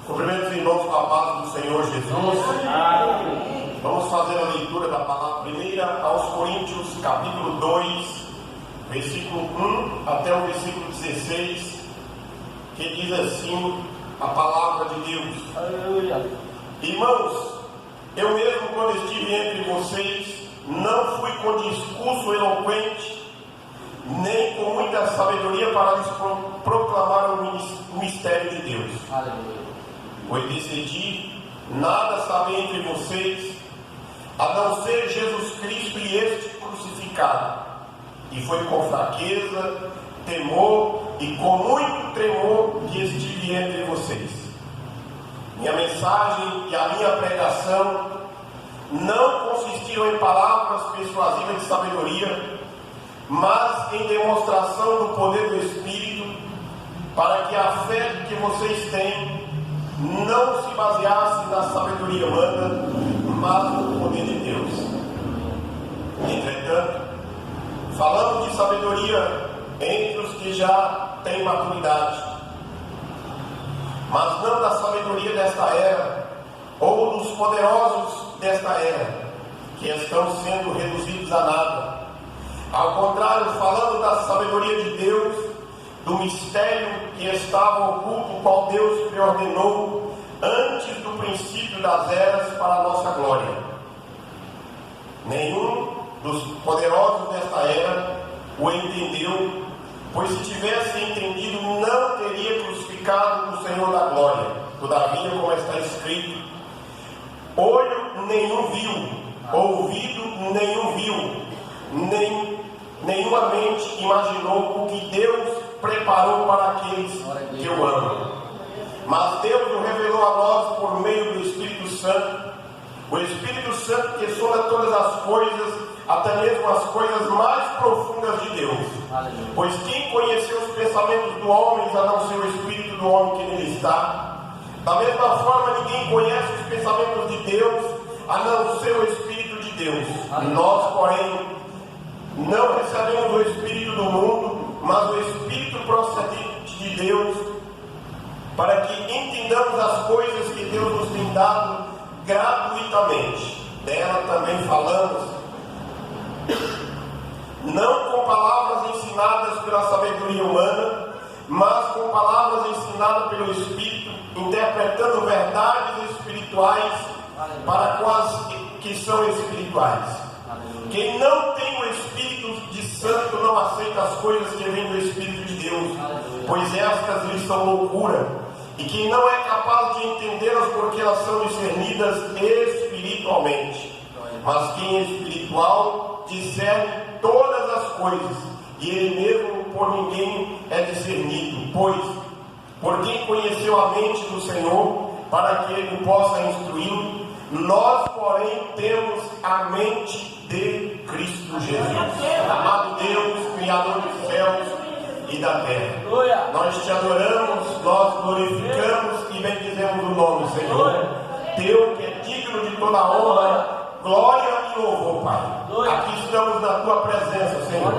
Cumprimento os irmãos com a paz do Senhor Jesus. Vamos fazer a leitura da palavra primeira aos Coríntios, capítulo 2, versículo 1 até o versículo 16, que diz assim a palavra de Deus. Aleluia. Irmãos, eu mesmo, quando estive entre vocês, não fui com discurso eloquente, nem com muita sabedoria para lhes proclamar o mistério de Deus. Aleluia. Pois decidi nada saber entre vocês, a não ser Jesus Cristo e este crucificado. E foi com fraqueza, temor e com muito tremor que estive entre vocês. Minha mensagem e a minha pregação não consistiram em palavras persuasivas de sabedoria, mas em demonstração do poder do Espírito, para que a fé que vocês têm não se baseasse na sabedoria humana, mas no poder de Deus. Entretanto, falamos de sabedoria entre os que já têm maturidade, mas não da sabedoria desta era, ou dos poderosos desta era, que estão sendo reduzidos a nada. Ao contrário, falando da sabedoria de Deus, do mistério que estava oculto, qual Deus preordenou antes do princípio das eras para a nossa glória. Nenhum dos poderosos desta era o entendeu, pois se tivesse entendido, não teria crucificado o Senhor da glória. Todavia, como está escrito, olho nenhum viu, ouvido nenhum viu, nenhuma mente imaginou o que Deus preparou para aqueles que o amam. Mas Deus o revelou a nós por meio do Espírito Santo, o Espírito Santo que sonda todas as coisas, até mesmo as coisas mais profundas de Deus. Aleluia. Pois quem conheceu os pensamentos do homem, a não ser o Espírito do homem que nele está? Da mesma forma, ninguém conhece os pensamentos de Deus, a não ser o Espírito de Deus. Aleluia. Nós, porém, não recebemos o Espírito do mundo, mas o Espírito procedente de Deus, para que entendamos as coisas que Deus nos tem dado gratuitamente. Dela também falamos, não com palavras ensinadas pela sabedoria humana, mas com palavras ensinadas pelo Espírito, interpretando verdades espirituais para com as que são espirituais. Quem não tem o Espírito de Santo não aceita as coisas que vêm do Espírito de Deus, pois estas lhes são loucura. E quem não é capaz de entendê-las, porque elas são discernidas espiritualmente. Mas quem é espiritual discerne todas as coisas, e ele mesmo por ninguém é discernido. Pois, por quem conheceu a mente do Senhor, para que ele possa instruí-lo, nós, porém, temos a mente de Cristo Jesus. Amado Deus, Criador dos céus e da terra, nós te adoramos, nós glorificamos e bendizemos o nome do Senhor, Teu que é digno de toda honra, glória e louvor, Pai. Aqui estamos na Tua presença, Senhor,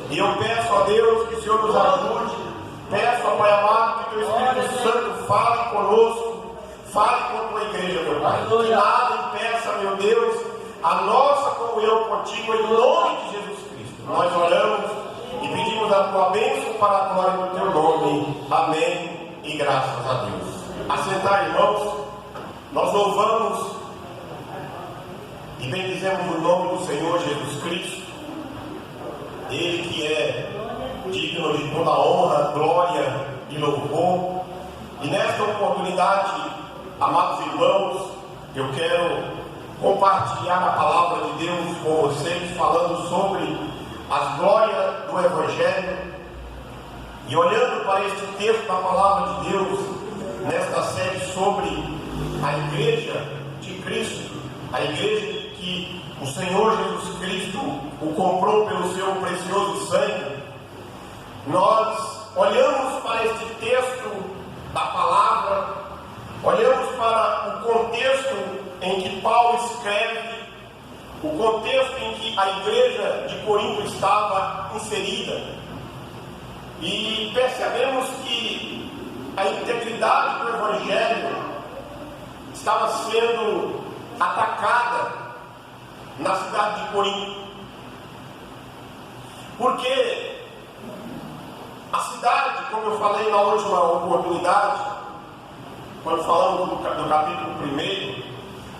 e eu peço a Deus que o Senhor nos ajude. Peço, Pai amado, que Teu Espírito Santo fale conosco, fale com a Tua igreja, meu Pai. Que nada impeça, meu Deus, a nossa comunhão contigo, em nome de Jesus Cristo. Nós oramos e pedimos a Tua bênção para a glória do Teu nome. Amém e graças a Deus. Assentar, irmãos, nós louvamos e bendizemos o nome do Senhor Jesus Cristo, Ele que é digno de toda honra, glória e louvor. E nesta oportunidade, amados irmãos, eu quero compartilhar a palavra de Deus com vocês, falando sobre as glórias do Evangelho. E olhando para este texto da palavra de Deus, nesta série sobre a igreja de Cristo, a igreja que o Senhor Jesus Cristo o comprou pelo seu precioso sangue, nós olhamos para este texto da palavra, olhamos para o contexto em que Paulo escreve, o contexto em que a igreja de Corinto estava inserida, e percebemos que a integridade do Evangelho estava sendo atacada na cidade de Corinto. Porque a cidade, como eu falei na última oportunidade, quando falamos do capítulo 1,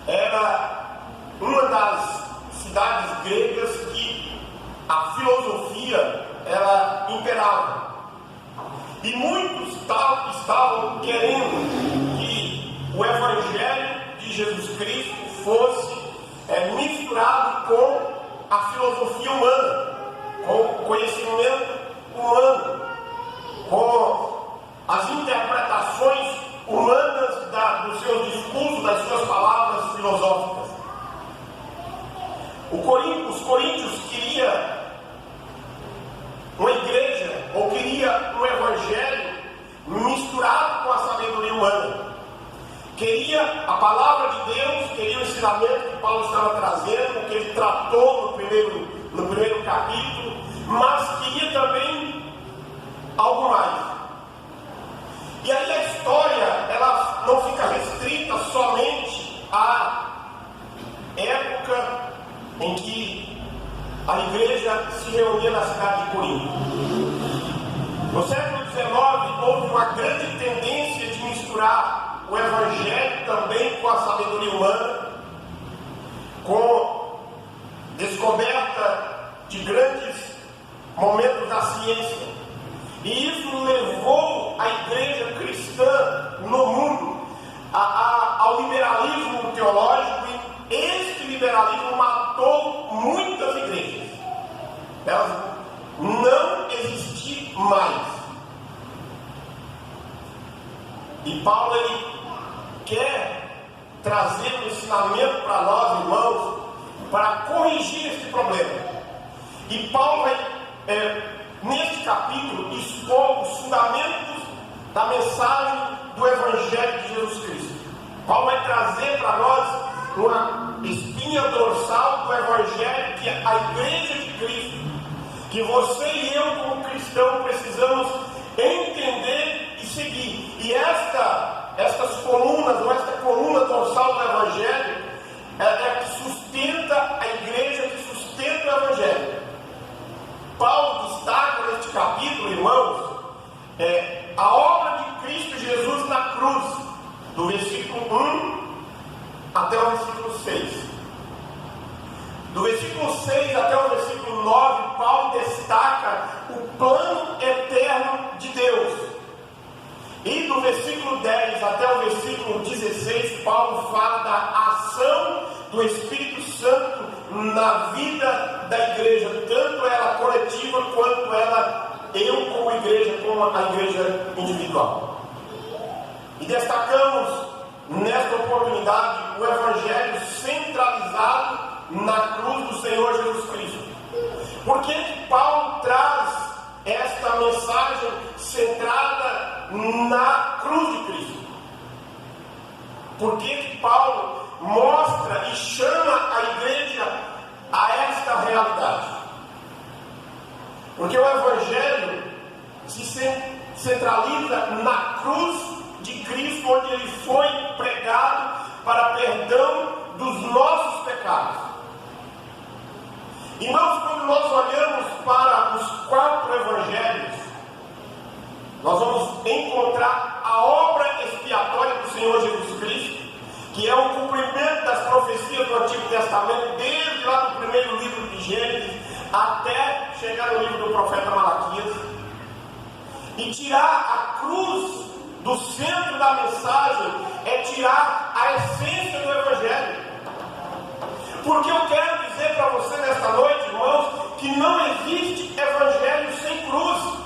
era uma das cidades gregas que a filosofia era imperava. E muitos estavam querendo que o Evangelho de Jesus Cristo fosse misturado com a filosofia humana, com o conhecimento humano, com as interpretações humanas dos seus discursos, das suas palavras filosóficas. Os coríntios queriam uma igreja, ou queria um evangelho misturado com a sabedoria humana. Queria a palavra de Deus, queria o ensinamento que Paulo estava trazendo, que ele tratou no primeiro capítulo, mas queria também algo mais. E aí a história, ela não fica restrita somente à época em que a igreja se reunia na cidade de Corinto. No século XIX, houve uma grande tendência de misturar o evangelho também com a sabedoria humana, com descoberta de grandes momentos da ciência. E isso levou a igreja cristã no mundo ao liberalismo teológico, e este liberalismo matou muitas igrejas. Elas não existiam mais. E Paulo, ele quer trazer um ensinamento para nós, irmãos, para corrigir esse problema. E Paulo vai, neste capítulo, expor os fundamentos da mensagem do Evangelho de Jesus Cristo. Paulo vai trazer para nós uma espinha dorsal do Evangelho, que é a igreja de Cristo, que você e eu, como cristão, precisamos entender e seguir. E estas colunas, ou esta coluna dorsal do Evangelho, é a que sustenta a igreja, que sustenta o Evangelho. Paulo destaca neste capítulo, irmãos, a obra de Cristo Jesus na cruz, do versículo 1 até o versículo 6. Do versículo 6 até o versículo 9, Paulo destaca o plano eterno de Deus. E do versículo 10 até o versículo 16, Paulo fala da ação do Espírito Santo na vida da igreja, tanto ela coletiva quanto eu como igreja, como a igreja individual. E destacamos nesta oportunidade o Evangelho centralizado na cruz do Senhor Jesus Cristo. Por que Paulo traz esta mensagem centrada na cruz de Cristo? Por que Paulo mostra e chama a igreja a esta realidade? Porque o Evangelho se centraliza na cruz de Cristo, onde ele foi pregado para perdão dos nossos pecados. Irmãos, quando nós olhamos para os 4 evangelhos, nós vamos encontrar a obra expiatória do Senhor Jesus Cristo, que é o cumprimento das profecias do Antigo Testamento, desde lá no primeiro livro de Gênesis até chegar no livro do profeta Malaquias. E tirar a cruz do centro da mensagem é tirar a essência do Evangelho. Porque eu quero dizer para você nesta noite, irmãos, que não existe Evangelho sem cruz.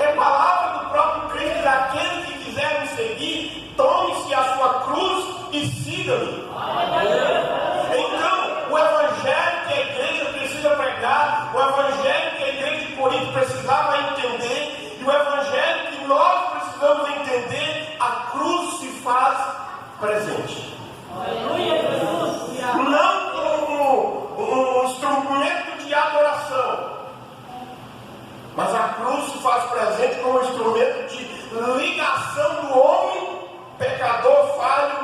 É palavra do próprio Cristo, que aqueles que quiserem seguir, tome-se a sua cruz e siga-me. Então, o Evangelho que a igreja precisa pregar, o Evangelho que a igreja de Corinto precisava entender, e o Evangelho que nós precisamos entender, a cruz se faz presente. Não como um instrumento de adoração, mas a cruz se faz presente como um instrumento de ligação do homem pecador, falho,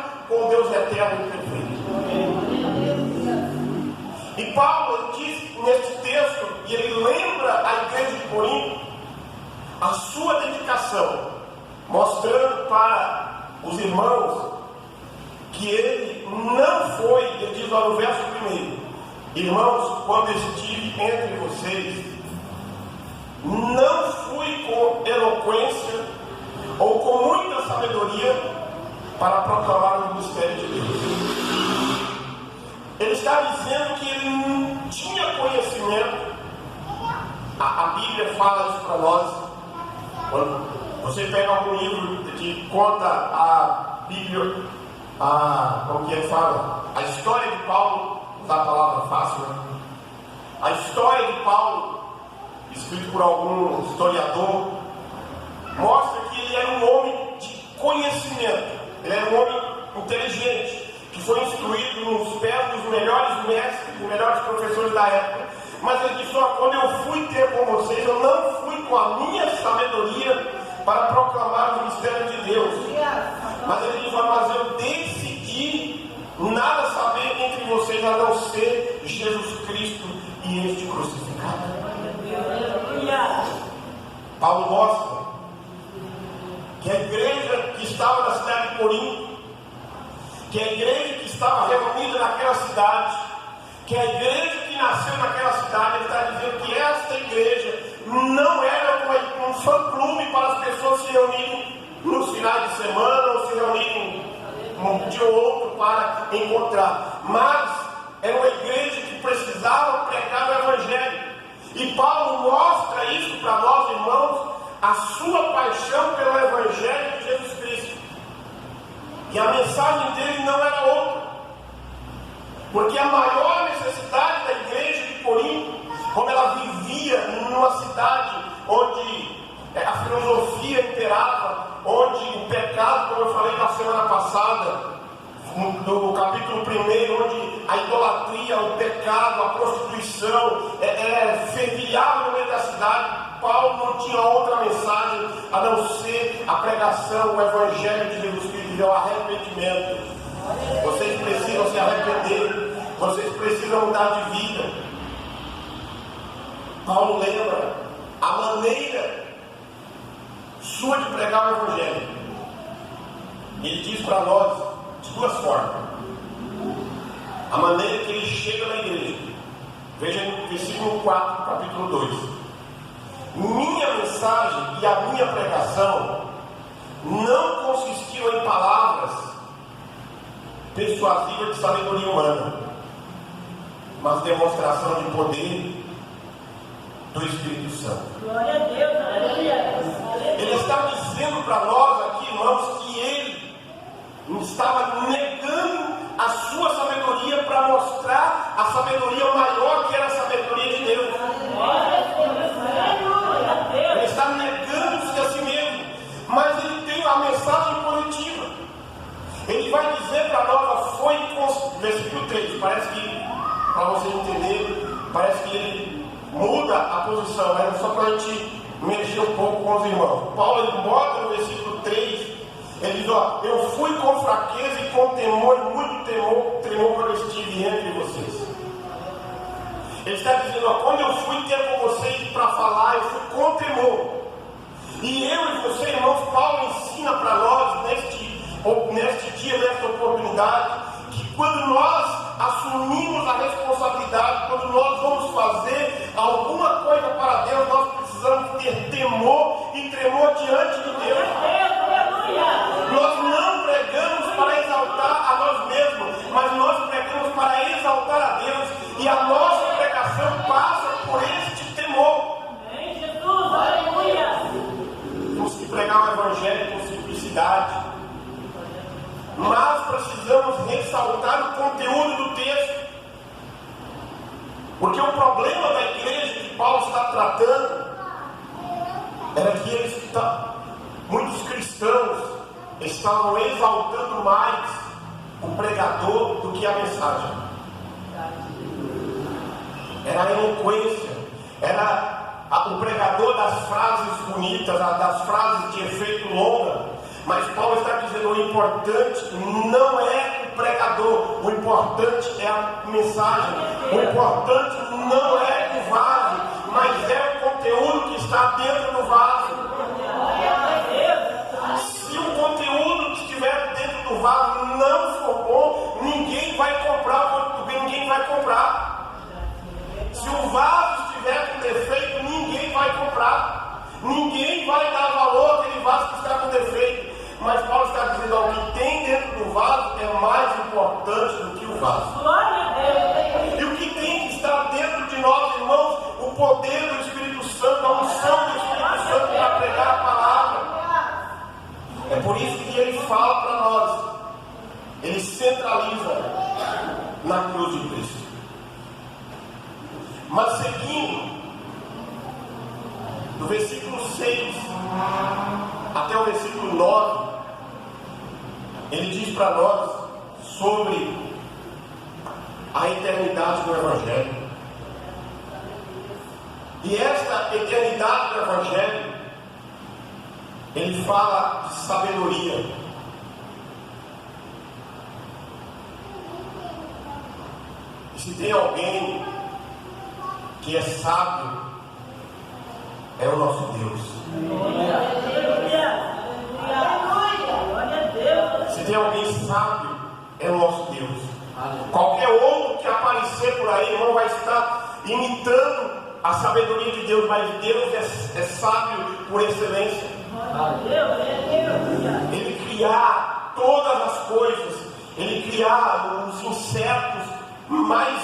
os irmãos que ele não foi, ele diz lá no verso 1, irmãos, quando estive entre vocês, não fui com eloquência ou com muita sabedoria para proclamar o mistério de Deus. Ele está dizendo que ele não tinha conhecimento. A Bíblia fala isso para nós. Quando você pega algum livro que conta a Bíblia, como que ele fala? A história de Paulo, usar a palavra fácil, né? A história de Paulo, escrito por algum historiador, mostra que ele era um homem de conhecimento. Ele era um homem inteligente, que foi instruído nos pés dos melhores mestres, dos melhores professores da época. Mas ele disse: quando eu fui ter com vocês, eu não fui com a minha sabedoria para proclamar o mistério de Deus. Mas ele diz: mas eu decidi nada saber entre vocês a não ser Jesus Cristo e este crucificado. Paulo mostra que a igreja que estava na cidade de Corinto, que a igreja que estava reunida naquela cidade, que a igreja que nasceu naquela cidade, ele está dizendo que esta igreja não era um fã-clube para as pessoas se reunirem nos finais de semana ou se reunirem um dia ou outro para encontrar, mas era uma igreja que precisava pregar o Evangelho. E Paulo mostra isso para nós, irmãos, a sua paixão pelo Evangelho de Jesus Cristo. E a mensagem dele não era outra, porque a maior necessidade da igreja de Corinto, como ela vivia numa cidade onde a filosofia imperava, onde o pecado, como eu falei na semana passada, no capítulo 1, onde a idolatria, o pecado, a prostituição fervilhava no meio da cidade, Paulo não tinha outra mensagem a não ser a pregação, o Evangelho de Jesus Cristo, o arrependimento. Vocês precisam se arrepender, vocês precisam mudar de vida. Paulo lembra a maneira sua de pregar o Evangelho. Ele diz para nós de duas formas. A maneira que ele chega na igreja. Veja no versículo 4, capítulo 2. Minha mensagem e a minha pregação não consistiam em palavras persuasivas de sabedoria humana, mas demonstração de poder do Espírito Santo. Glória a Deus, aleluia. Ele está dizendo para nós aqui, irmãos, que ele estava negando a sua sabedoria para mostrar a sabedoria maior, que era a sabedoria de Deus. Ele está negando-se a si mesmo, mas ele tem a mensagem positiva. Ele vai dizer para nós, versículo 3, parece que, para você entender, parece que ele muda a posição, mas é só para a gente mexer um pouco com os irmãos. Paulo, ele bota no versículo 3, ele diz: eu fui com fraqueza e com temor, e muito temor quando eu estive entre vocês. Ele está dizendo: quando eu fui ter com vocês para falar, eu fui com temor. E eu e você, irmãos, Paulo ensina para nós neste dia, nesta oportunidade, que quando nós assumimos a responsabilidade, quando nós vamos fazer alguma coisa para Deus, nós precisamos ter temor e tremor diante de Deus. Nós não pregamos para exaltar a nós mesmos, mas nós pregamos para exaltar a Deus, e a nossa pregação passa por este temor. Amém, Jesus, aleluia. Temos que pregar o Evangelho com simplicidade, mas precisamos ressaltar o conteúdo do texto, porque o problema da igreja que Paulo está tratando era que muitos cristãos estavam exaltando mais o pregador do que a mensagem. Era a eloquência, era o pregador das frases bonitas, das frases de efeito longa. Mas Paulo está dizendo: o importante não é o pregador, o importante é a mensagem, o importante não é o vaso, mas é o conteúdo que está dentro do vaso. Se o conteúdo estiver dizendo: ó, o que tem dentro do vaso é mais importante do que o vaso. Glória a Deus. E o que tem que estar dentro de nós, irmãos, o poder do Espírito Santo, a unção do Espírito Santo para pregar a palavra. É por isso que ele fala para nós, ele centraliza na cruz de Cristo. Mas seguindo, do versículo 6 até o versículo 9, ele diz para nós sobre a eternidade do Evangelho. E esta eternidade do Evangelho, ele fala de sabedoria. E se tem alguém que é sábio, é o nosso Deus. Glória a Deus. Se tem alguém sábio, é o nosso Deus. Qualquer outro que aparecer por aí, irmão, vai estar imitando a sabedoria de Deus, mas Deus é sábio por excelência. Ele criar todas as coisas, ele criar os insetos mais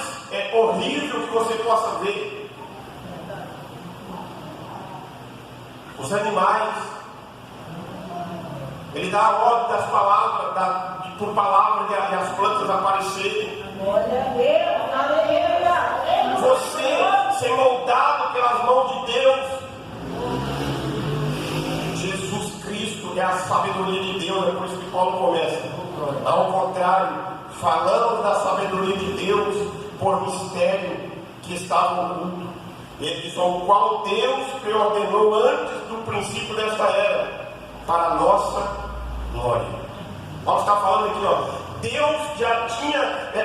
horríveis que você possa ver, os animais. Ele dá a ordem das palavras, por palavra, e as plantas aparecerem. Você ser moldado pelas mãos de Deus. Jesus Cristo é a sabedoria de Deus. É por isso que Paulo começa. Ao contrário, falamos da sabedoria de Deus por mistério que estava oculto. Ele diz: o qual Deus preordenou antes do princípio desta era, para a nossa glória. Paulo está falando aqui, ó. Deus já tinha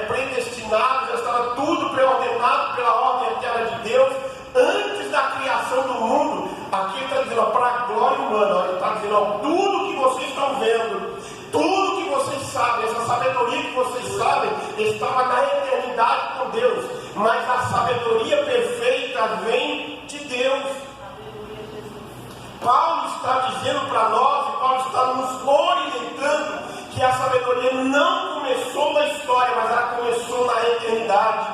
predestinado, já estava tudo preordenado pela ordem eterna de Deus antes da criação do mundo. Aqui ele está dizendo, ó, para a glória humana. Ele está dizendo, ó, tudo que vocês estão vendo, tudo que vocês sabem, essa sabedoria que vocês sabem, estava na eternidade com Deus. Mas a sabedoria perfeita vem de Deus. Paulo está dizendo para nós, e Paulo está nos orientando, que a sabedoria não começou na história, mas ela começou na eternidade.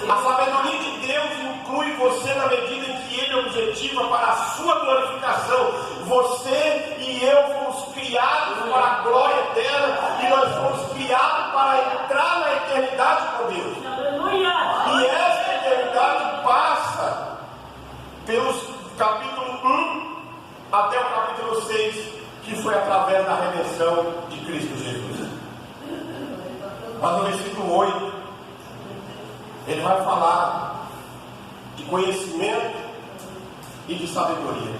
A sabedoria de Deus inclui você na medida em que Ele objetiva para a sua glorificação. Você e eu fomos criados para a glória eterna, e nós fomos criados para entrar na eternidade com Deus. E essa eternidade passa pelos capítulo 1 até o capítulo 6, que foi através da redenção de Cristo Jesus. Mas no versículo 8, ele vai falar de conhecimento e de sabedoria.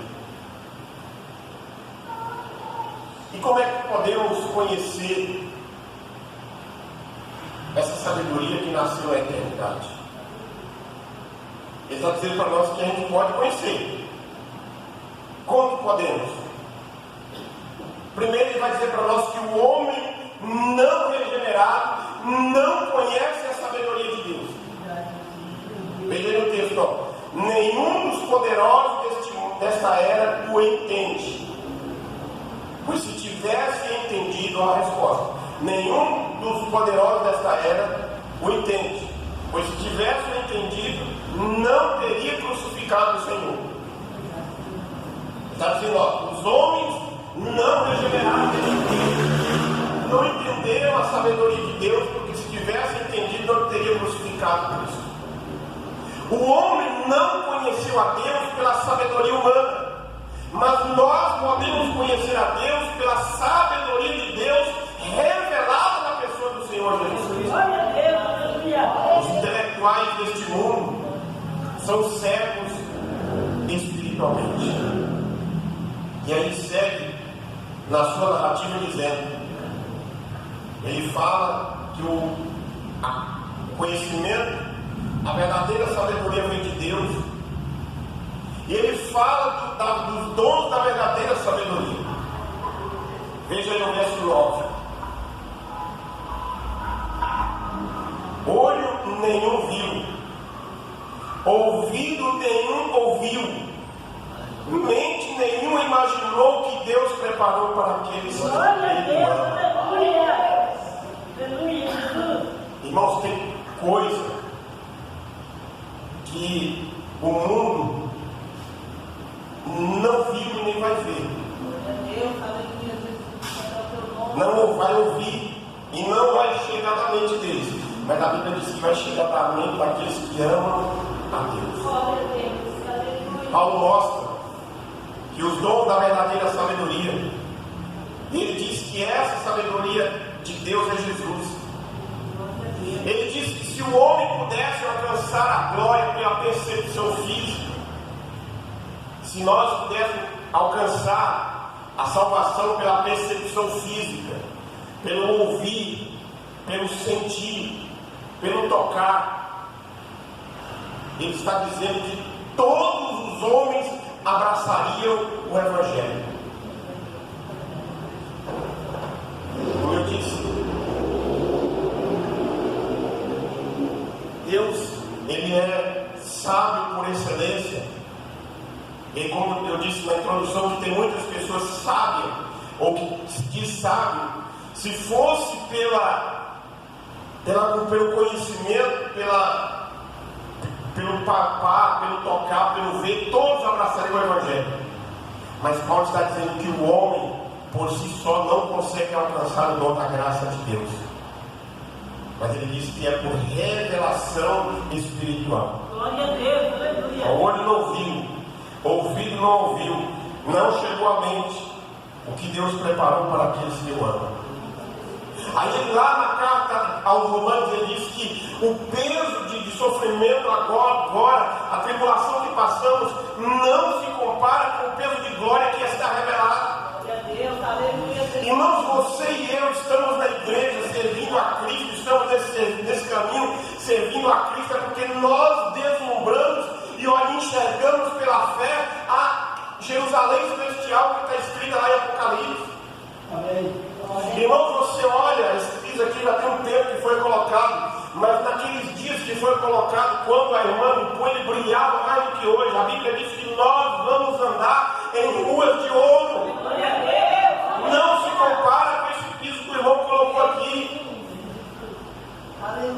E como é que podemos conhecer essa sabedoria que nasceu na eternidade? Ele está dizendo para nós que a gente pode conhecer. Como podemos? Primeiro ele vai dizer para nós que o homem não regenerado não conhece a sabedoria de Deus. Veja aí no texto, ó. Nenhum dos poderosos desta era o entende. Pois se tivesse entendido, a resposta, nenhum dos poderosos desta era o entende. Pois se tivesse entendido, não teria crucificado o Senhor. Está dizendo, ó, os homens não regenerados não entenderam a sabedoria de Deus, porque se tivessem entendido, não teria crucificado Cristo. O homem não conheceu a Deus pela sabedoria humana, mas nós podemos conhecer a Deus pela sabedoria de Deus revelada na pessoa do Senhor Jesus Cristo. Os intelectuais deste mundo são cegos espiritualmente. E aí segue na sua narrativa dizendo, ele fala que o conhecimento, a verdadeira sabedoria vem de Deus, e ele fala dos dons da verdadeira sabedoria. Veja aí no verso 9: olho nenhum viu, ouvido nenhum ouviu, mente nenhuma imaginou que Deus preparou para aqueles que nele coisa que o mundo não viu e nem vai ver. Não vai ouvir e não vai chegar na mente deles. Mas a Bíblia diz que vai chegar na mente daqueles que amam a Deus. Paulo mostra que os dons da verdadeira sabedoria, ele diz que essa sabedoria de Deus é Jesus. Ele diz que se o homem pudesse alcançar a glória pela percepção física, se nós pudéssemos alcançar a salvação pela percepção física, pelo ouvir, pelo sentir, pelo tocar, ele está dizendo que todos os homens abraçariam o Evangelho. Como eu disse, Deus, ele é sábio por excelência. E como eu disse na introdução, que tem muitas pessoas sábias, ou que diz sábio, se fosse pelo conhecimento, pelo papar, pelo tocar, pelo ver, todos abraçariam o Evangelho. Mas Paulo está dizendo que o homem, por si só, não consegue alcançar o dom da graça de Deus. Mas ele diz que é por revelação espiritual. Glória a Deus, aleluia. O olho não viu, o ouvido não ouviu, não chegou à mente o que Deus preparou para aqueles que o amam. Aí lá na carta aos Romanos ele diz que o peso de sofrimento agora, a tribulação que passamos, não se compara com o peso de glória que está revelado. Glória a Deus, aleluia. Irmãos, você e eu estamos na igreja servindo a Cristo, estamos nesse caminho servindo a Cristo, é porque nós deslumbramos e enxergamos pela fé a Jerusalém celestial que está escrita lá em Apocalipse. Amém. Irmãos, você olha, isso aqui já tem um tempo que foi colocado, mas naqueles dias que foi colocado, quando a irmã limpou, ele brilhava mais do que hoje. A Bíblia diz que nós vamos andar em ruas de ouro. Glória a Deus. Não se compara com esse piso que o irmão colocou aqui.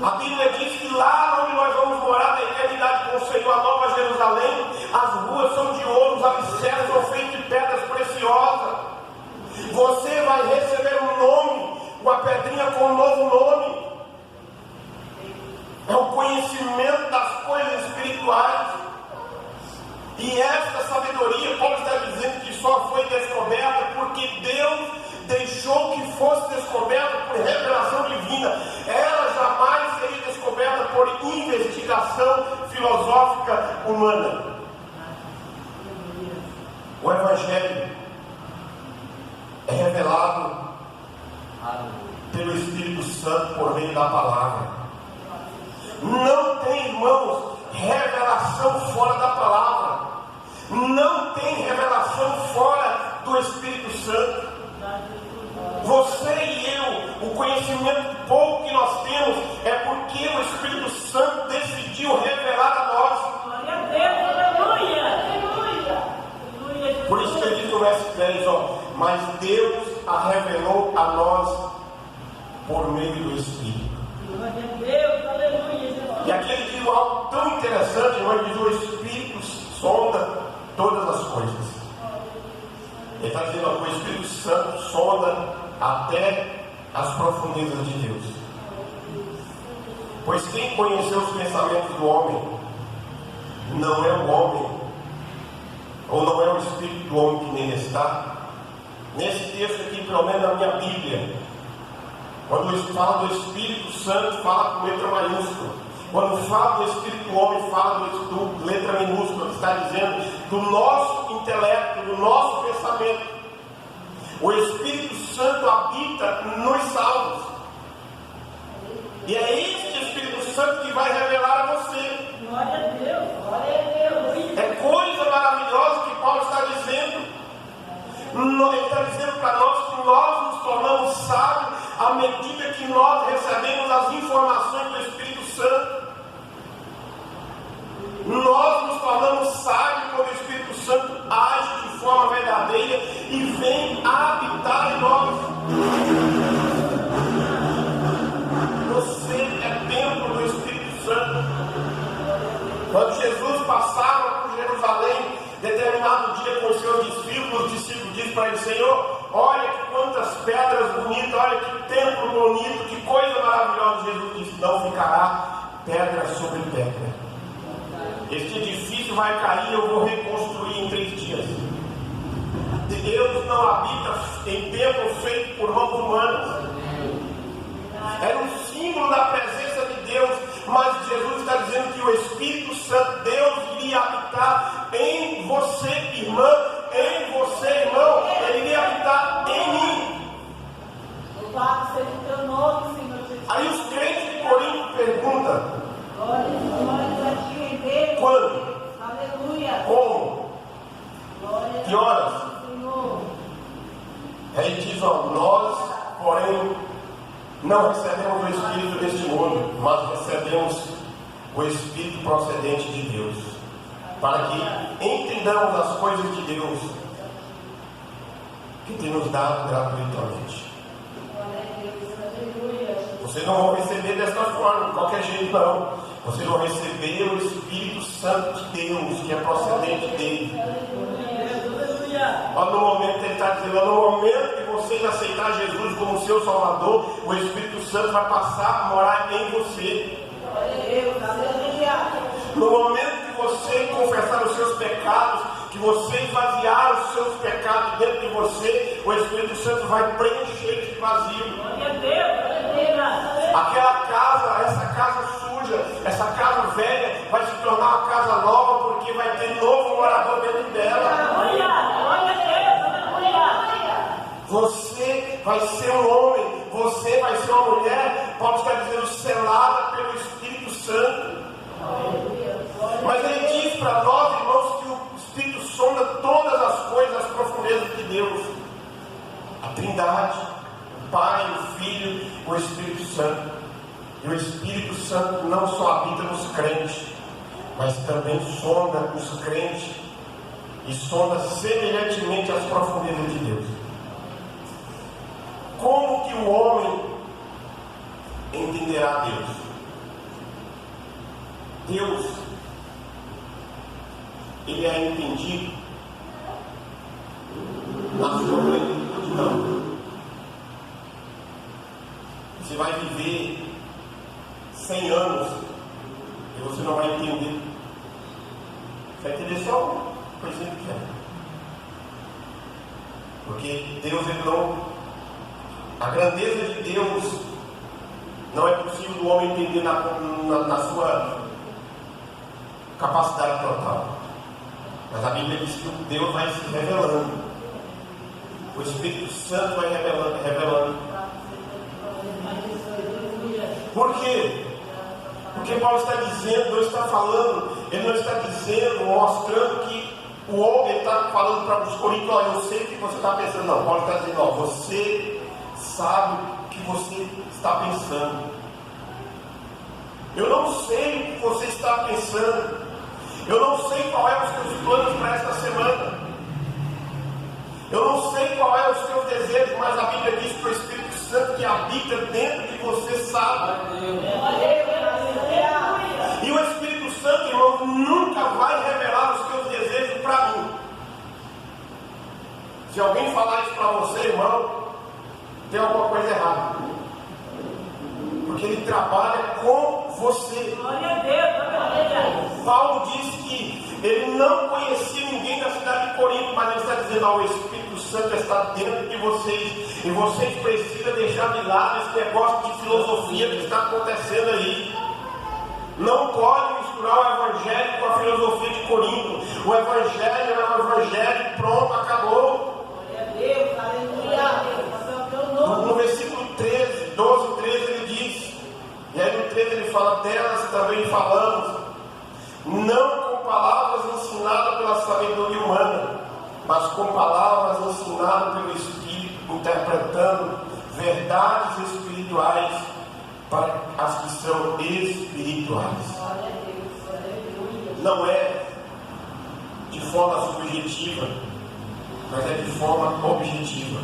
A Bíblia diz que lá onde nós vamos morar na eternidade com o Senhor, a Nova Jerusalém, as ruas são de ouro, os alicerces são feitos de pedras preciosas. Você vai receber um nome, uma pedrinha com um novo nome. É o conhecimento das coisas espirituais. E esta sabedoria, Paulo está dizendo que só foi descoberta porque Deus deixou que fosse descoberta por revelação divina. Ela jamais seria descoberta por investigação filosófica humana. O Evangelho é revelado pelo Espírito Santo por meio da palavra. Não tem, irmãos, revelação fora da palavra. Não tem revelação fora do Espírito Santo. Você e eu, o conhecimento pouco que nós temos é porque o Espírito Santo decidiu revelar a nós. Glória a Deus, aleluia. Aleluia. Por isso que ele diz no verso 10, mas Deus a revelou a nós por meio do Espírito. Glória a Deus, aleluia. E aqui ele diz algo tão interessante, irmão, ele diz: o Espírito sonda todas as coisas. Ele está dizendo que o Espírito Santo sonda até as profundezas de Deus. Pois quem conheceu os pensamentos do homem não é o homem, ou não é o Espírito do homem que nele está. Nesse texto aqui, pelo menos na minha Bíblia, quando fala do Espírito Santo, fala com letra maiúscula. Quando fala do Espírito do homem, fala do letra minúscula. Está dizendo do nosso intelecto, do nosso pensamento. O Espírito Santo habita nos salvos. E é este Espírito Santo que vai revelar a você. Glória a Deus, glória a Deus. É coisa maravilhosa que Paulo está dizendo. Ele está dizendo para nós que nós nos tornamos sábios à medida que nós recebemos as informações do Espírito Santo. Nós nos tornamos sábios quando o Espírito Santo age de forma verdadeira e vem habitar em nós. Você é templo do Espírito para ele: Senhor, olha quantas pedras bonitas, olha que templo bonito, que coisa maravilhosa. Jesus disse: não ficará pedra sobre pedra. Este edifício vai cair, eu vou reconstruir em 3 dias. Deus não habita em templo feito por mãos humanas. Era um símbolo da presença de Deus, mas Jesus está dizendo que o Espírito Santo, Deus iria habitar em você, irmã, em você, irmão. Ele iria habitar em mim. Louvado seja o teu nome, Senhor Jesus. Aí os crentes de Corinto perguntam: Glória a ti, em Deus. quando? Aleluia. Como? Glória Que horas? a ti, Senhor. Aí diz: ó, nós, porém, não recebemos o Espírito deste mundo, mas recebemos o Espírito procedente de Deus, para que entendamos as coisas de Deus que tem nos dado gratuitamente. Glória a Deus. Aleluia. Vocês não vão receber desta forma, de qualquer jeito não. Vocês vão receber o Espírito Santo de Deus, que é procedente dele. Olha, no momento ele está dizendo, no momento que vocês aceitar Jesus como seu Salvador, o Espírito Santo vai passar a morar em você. No momento que você confessar os seus pecados, que você esvaziar os seus pecados dentro de você, o Espírito Santo vai preencher esse vazio. Aquela casa, essa casa suja, essa casa velha, vai se tornar uma casa nova, porque vai ter novo morador dentro dela. Você vai ser um homem, você vai ser uma mulher, Paulo está dizendo, selada pelo Espírito Santo. Mas ele diz para nós, irmãos, que o Espírito sonda todas as coisas, as profundezas de Deus. A Trindade, o Pai, o Filho, o Espírito Santo. E o Espírito Santo não só habita nos crentes, mas também sonda os crentes e sonda semelhantemente as profundezas de Deus. Como que o homem entenderá Deus? Deus, ele é entendido na sua plenitude, não. Você vai viver 100 anos e você não vai entender. Você vai entender só uma coisinha pequena. Porque Deus, ele não... A grandeza de Deus não é possível do homem entender na sua capacidade total. Mas a Bíblia diz que Deus vai se revelando. O Espírito Santo vai revelando. Por quê? Porque Paulo está dizendo, não está falando, ele não está dizendo, mostrando que o homem está falando para os coríntios, olha, eu sei o que você está pensando. Não, Paulo está dizendo, ó, você sabe o que você está pensando. Eu não sei o que você está pensando. Eu não sei qual é os seus planos para esta semana. Eu não sei qual é os seus desejos, mas a Bíblia diz que o Espírito Santo que habita dentro de você sabe. E o Espírito Santo, irmão, nunca vai revelar os seus desejos para mim. Se alguém falar isso para você, irmão, tem alguma coisa errada. Porque ele trabalha com você. Paulo diz que ele não conhecia ninguém da cidade de Corinto, mas ele está dizendo, ó, o Espírito Santo está dentro de vocês, e vocês precisam deixar de lado esse negócio de filosofia que está acontecendo aí. Não pode misturar o Evangelho com a filosofia de Corinto. O Evangelho é o Evangelho, pronto, acabou. No versículo 13, 12, 13 ele diz, e aí no 13 ele fala, delas também falamos, não com palavras ensinadas pela sabedoria humana, mas com palavras ensinadas pelo Espírito, interpretando verdades espirituais para as que são espirituais. Não é de forma subjetiva, mas é de forma objetiva.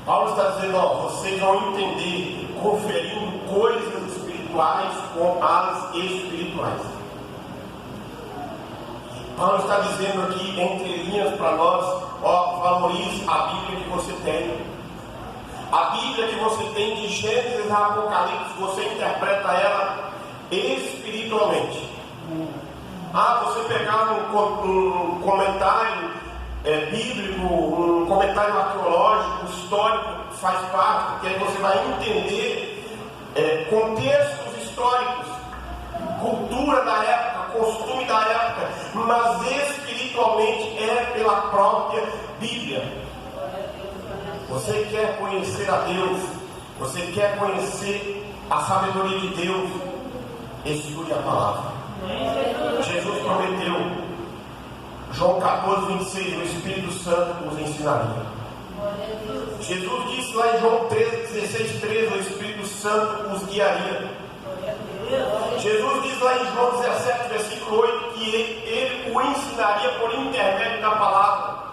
Paulo está dizendo, ó, vocês vão entender conferindo coisas espirituais com as espirituais. Paulo está dizendo aqui, entre linhas para nós, valorize a Bíblia que você tem. A Bíblia que você tem de Gênesis a Apocalipse, você interpreta ela espiritualmente. Você pegar um comentário bíblico, um comentário arqueológico, histórico, faz parte, porque aí você vai entender contextos históricos, cultura da época, costume da época, mas espiritualmente é pela própria Bíblia. Você quer conhecer a Deus, você quer conhecer a sabedoria de Deus, estude a palavra. Jesus prometeu, João 14, 26, o Espírito Santo nos ensinaria. Jesus disse lá em João 16, 13, o Espírito Santo os guiaria. Jesus diz lá em João 17, versículo 8, que ele o ensinaria por intermédio da palavra.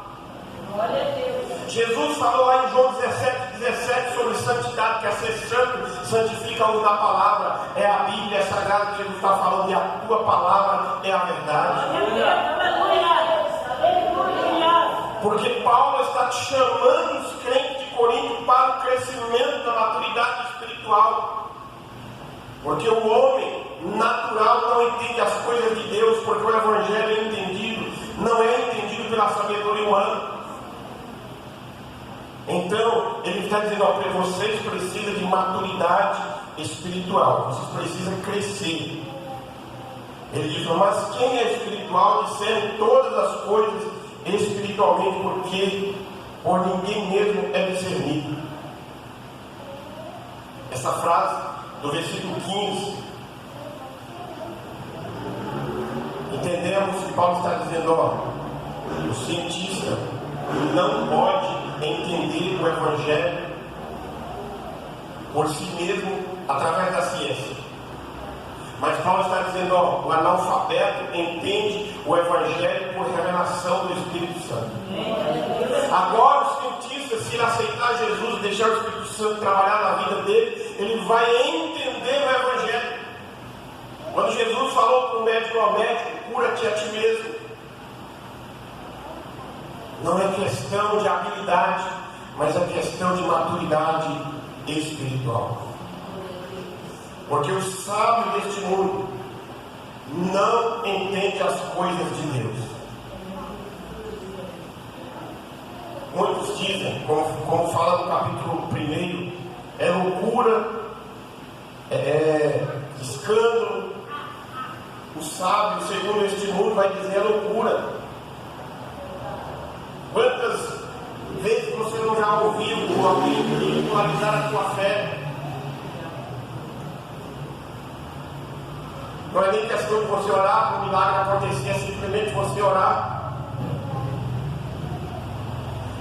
Jesus falou lá em João 17, 17 sobre santidade, que é ser santo, santifica-o na palavra. É a Bíblia, é sagrada que Jesus está falando, e a tua palavra é a verdade. Porque Paulo está te chamando os crentes de Corinto para o crescimento da maturidade espiritual. Porque o homem natural não entende as coisas de Deus, porque o Evangelho é entendido, não é entendido pela sabedoria humana. Então, ele está dizendo, vocês precisam de maturidade espiritual, vocês precisam crescer. Ele diz, mas quem é espiritual discerne todas as coisas espiritualmente, porque por ninguém mesmo é discernido. Essa frase do versículo 15, entendemos que Paulo está dizendo, o cientista não pode entender o Evangelho por si mesmo através da ciência. Mas Paulo está dizendo, o analfabeto entende o Evangelho por revelação do Espírito Santo. Agora o cientista, se ele aceitar Jesus e deixar o Espírito Santo trabalhar na vida dele, ele vai entender o Evangelho. Quando Jesus falou para o médico, cura-te a ti mesmo. Não é questão de habilidade, mas é questão de maturidade espiritual. Porque o sábio deste mundo não entende as coisas de Deus. Muitos dizem, como fala no capítulo 1, é loucura, é escândalo. O sábio, segundo este mundo, vai dizer é loucura. Quantas vezes você não já ouviu alguém espiritualizar a sua fé? Não é nem questão de você orar para o milagre acontecer, é simplesmente você orar.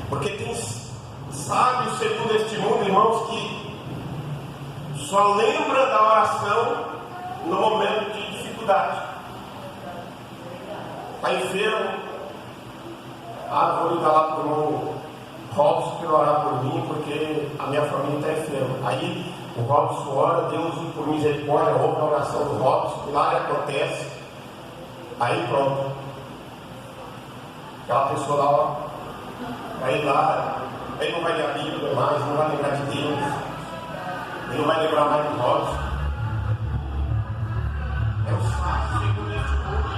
Porque tem sábios segundo este mundo, irmãos, que só lembra da oração no momento de dificuldade. Está enfermo. Vou ligar lá para o irmão Robson para orar por mim, porque a minha família está enferma. Aí o Robson ora, Deus por misericórdia, ouve a oração do Robson, milagre acontece. Aí pronto. Aquela pessoa lá, vai lá, ele não vai ler a Bíblia mais, não vai lembrar de Deus, ele não vai lembrar mais do Robson. É o sábio segundo este mundo.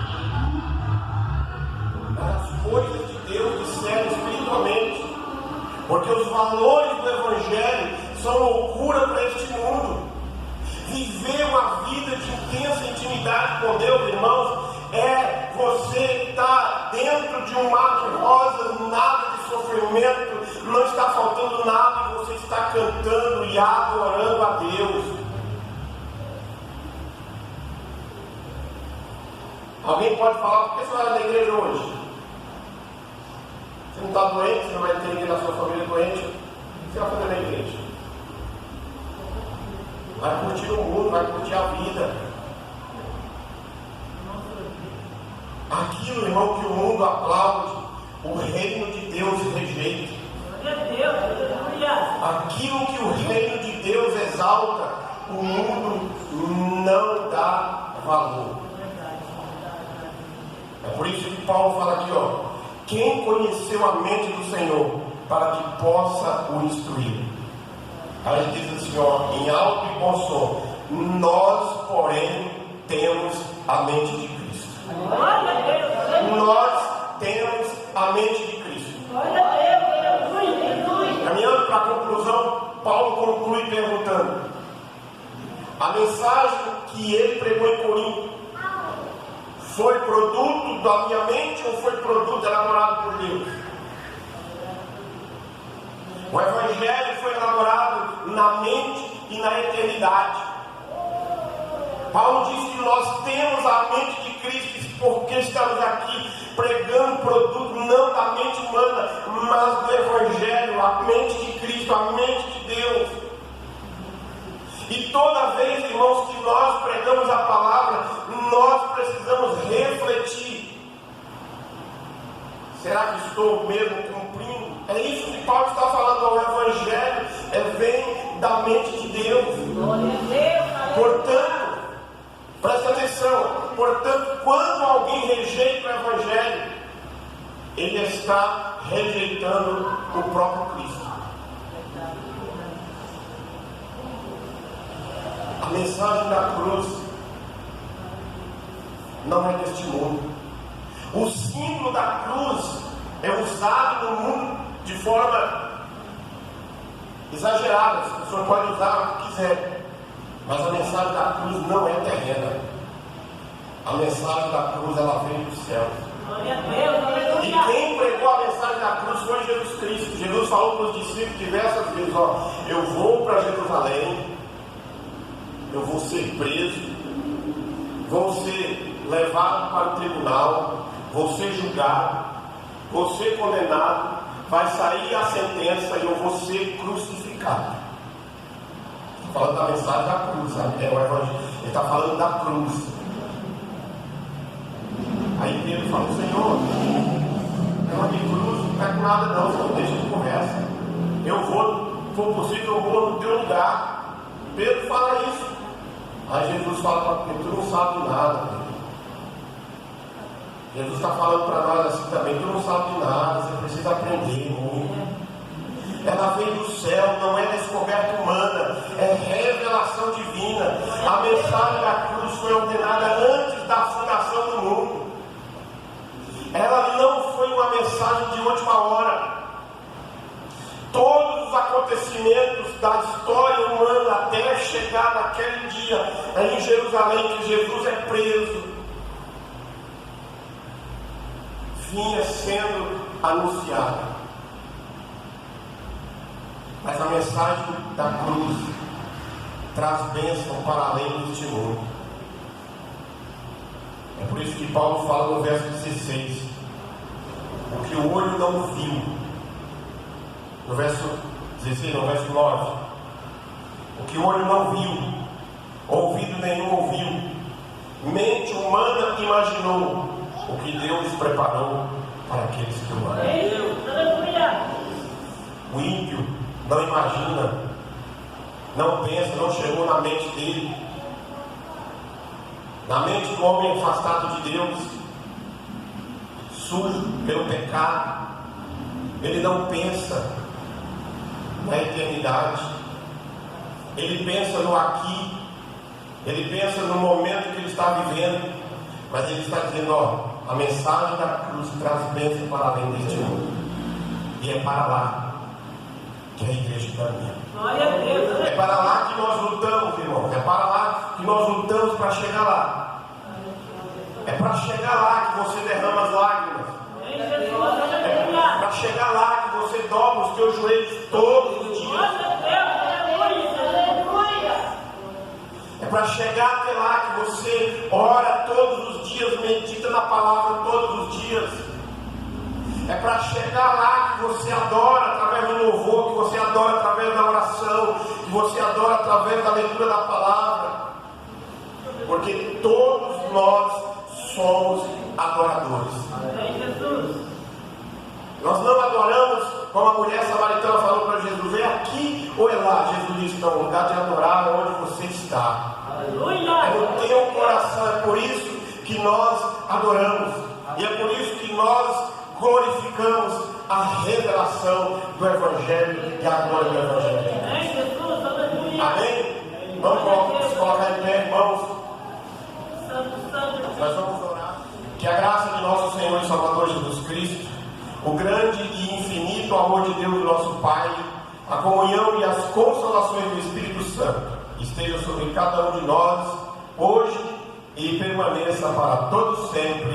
As coisas de Deus disseram espiritualmente, porque os valores do Evangelho são loucura para este mundo. Viver uma vida de intensa intimidade com Deus, irmãos, é você estar dentro de um mar de rosas, nada de sofrimento, não está faltando nada, e você está cantando e adorando a Deus. Alguém pode falar, por que você vai na igreja hoje? Você não está doente, você não vai ter ninguém da sua família doente, o que você vai fazer na igreja? Vai curtir o mundo, vai curtir a vida. Aquilo, irmão, que o mundo aplaude, o reino de Deus rejeita. Aquilo que o reino de Deus exalta, o mundo não dá valor. É por isso que Paulo fala aqui, Quem conheceu a mente do Senhor para que possa o instruir? Aí diz assim, ó, em alto e bom som: nós, porém, temos a mente de Cristo. Nós temos a mente de Cristo. Caminhando para a conclusão, Paulo conclui perguntando: a mensagem que ele pregou em Corinto foi produto da minha mente ou foi produto elaborado por Deus? O Evangelho foi elaborado na mente e na eternidade. Paulo diz que nós temos a mente de Cristo porque estamos aqui pregando produto não da mente humana, mas do Evangelho, a mente de Cristo, a mente de Deus. E toda vez, irmãos, que nós pregamos a palavra, nós precisamos refletir: será que estou mesmo cumprindo? É isso que Paulo está falando. O Evangelho vem da mente de Deus. Portanto, presta atenção, portanto, quando alguém rejeita o Evangelho, ele está rejeitando o próprio Cristo. A mensagem da cruz não é deste mundo. O símbolo da cruz é usado no mundo de forma exagerada. As pessoas podem usar o que quiser, mas a mensagem da cruz não é terrena. A mensagem da cruz, ela vem do céu. E quem pregou a mensagem da cruz foi Jesus Cristo. Jesus falou para os discípulos diversas vezes: ó, eu vou para Jerusalém, eu vou ser preso, vou ser levado para o tribunal, vou ser julgado, vou ser condenado, vai sair a sentença e eu vou ser crucificado. Está falando da mensagem da cruz, sabe? É o Evangelho. Ele está falando da cruz. Aí Pedro falou: Senhor, não é de cruz, não está com nada não, Senhor, deixa de conversa. Eu vou, se for possível, eu vou no teu lugar. Pedro fala isso. Aí Jesus fala para Pedro: tu não sabe de nada, Pedro. Jesus está falando para nós assim também: tu não sabe de nada, você precisa aprender muito. Ela vem do céu, não é descoberta humana, é revelação divina. A mensagem da cruz foi ordenada antes da fundação do mundo. Ela não foi uma mensagem de última hora. Todos os acontecimentos da história humana até chegar naquele dia em Jerusalém que Jesus é preso, vinha sendo anunciada. Mas a mensagem da cruz traz bênção para além deste mundo. É por isso que Paulo fala no verso 16: o que o olho não viu. No verso 16, no verso 9: o que o olho não viu, ouvido nenhum ouviu, mente humana imaginou, o que Deus preparou para aqueles que o amam. O ímpio não imagina, não pensa, não chegou na mente dele, na mente do homem afastado de Deus, sujo pelo pecado. Ele não pensa na eternidade, ele pensa no aqui, ele pensa no momento que ele está vivendo. Mas ele está dizendo: ó, a mensagem da cruz traz bênção para além deste mundo, e é para lá que a igreja caminha. É para lá que nós lutamos, irmãos. É para lá que nós lutamos para chegar lá. É para chegar lá que você derrama as lágrimas. É para chegar lá que você dobra os teus joelhos todos os dias. É para chegar até lá que você ora todos os dias, medita na palavra todos os dias. É para chegar lá que você adora através do louvor, que você adora através da oração, que você adora através da leitura da palavra. Porque todos nós somos adoradores. Nós não adoramos como a mulher samaritana falou para Jesus: é aqui ou é lá? Jesus disse: não, o lugar de adorar é onde você está. É no teu coração. É por isso que nós adoramos. E é por isso que nós glorificamos a revelação do Evangelho e a glória do Evangelho. Amém, Jesus, aleluia. Amém? Vamos se colocar em pé, irmãos. Santo. Nós vamos orar. Que a graça de nosso Senhor e Salvador Jesus Cristo, o grande e infinito amor de Deus, nosso Pai, a comunhão e as consolações do Espírito Santo estejam sobre cada um de nós, hoje e permaneça para todos sempre.